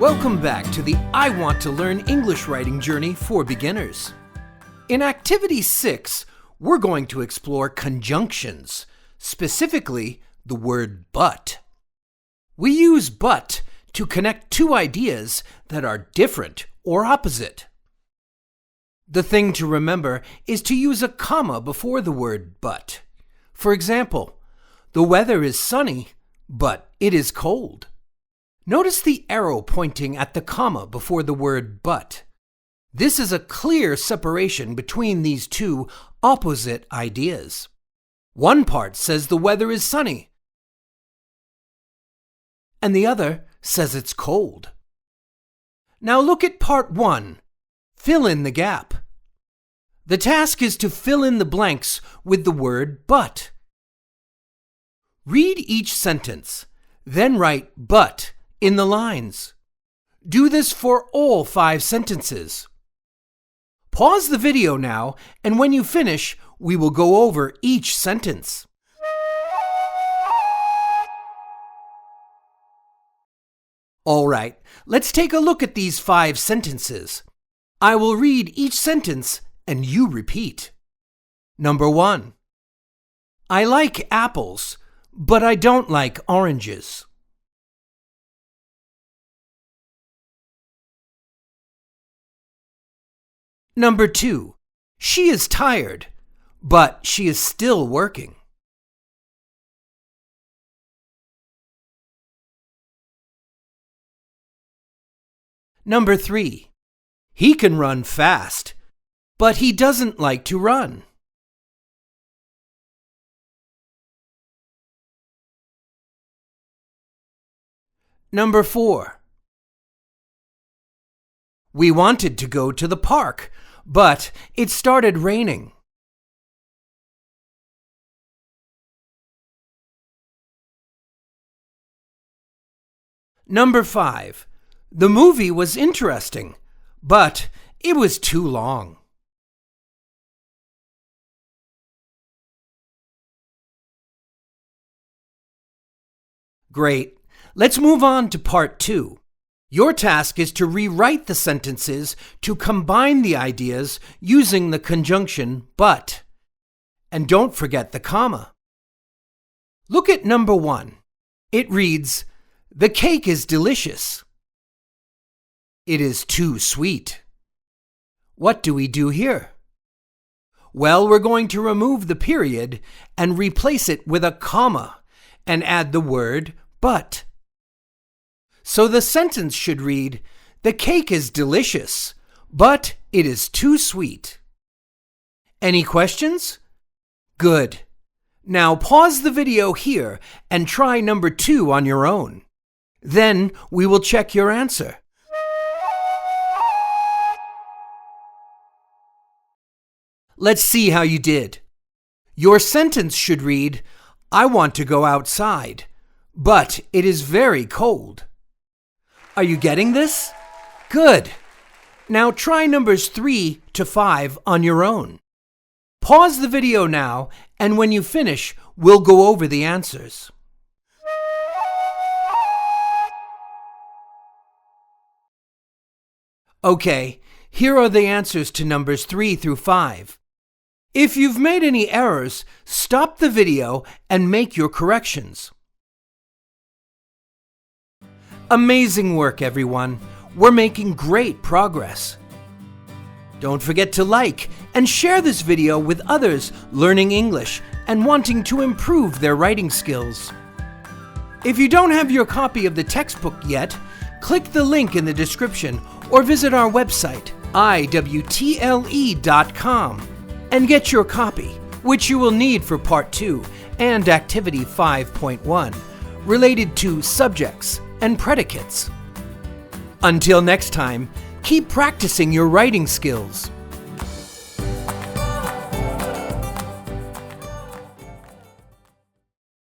Welcome back to the I Want to Learn English Writing Journey for Beginners. In Activity 6, we're going to explore conjunctions, specifically the word but. We use but to connect two ideas that are different or opposite. The thing to remember is to use a comma before the word but. For example, the weather is sunny, but it is cold. Notice the arrow pointing at the comma before the word but. This is a clear separation between these two opposite ideas. One part says the weather is sunny, and the other says it's cold. Now look at part 1. Fill in the gap. The task is to fill in the blanks with the word but. Read each sentence, then write but in the lines. Do this for all 5 sentences. Pause the video now, and when you finish, we will go over each sentence. All right, let's take a look at these 5 sentences. I will read each sentence and you repeat. Number 1. I like apples, but I don't like oranges. Number 2. She is tired, but she is still working. Number 3. He can run fast, but he doesn't like to run. Number 4. We wanted to go to the park, but it started raining. Number 5. The movie was interesting, but it was too long. Great. Let's move on to part 2. Your task is to rewrite the sentences to combine the ideas using the conjunction but. And don't forget the comma. Look at number 1. It reads, the cake is delicious. It is too sweet. What do we do here? Well, we're going to remove the period and replace it with a comma and add the word but. So the sentence should read, the cake is delicious, but it is too sweet. Any questions? Good. Now pause the video here and try number 2 on your own. Then we will check your answer. Let's see how you did. Your sentence should read, I want to go outside, but it is very cold. Are you getting this? Good. Now try numbers 3 to 5 on your own. Pause the video now, and when you finish, we'll go over the answers. Okay, here are the answers to numbers 3 through 5. If you've made any errors, stop the video and make your corrections. Amazing work, everyone. We're making great progress. Don't forget to like and share this video with others learning English and wanting to improve their writing skills. If you don't have your copy of the textbook yet, click the link in the description or visit our website, iwtle.com, and get your copy, which you will need for Part 2 and Activity 5.1, related to subjects and predicates. Until next time, keep practicing your writing skills.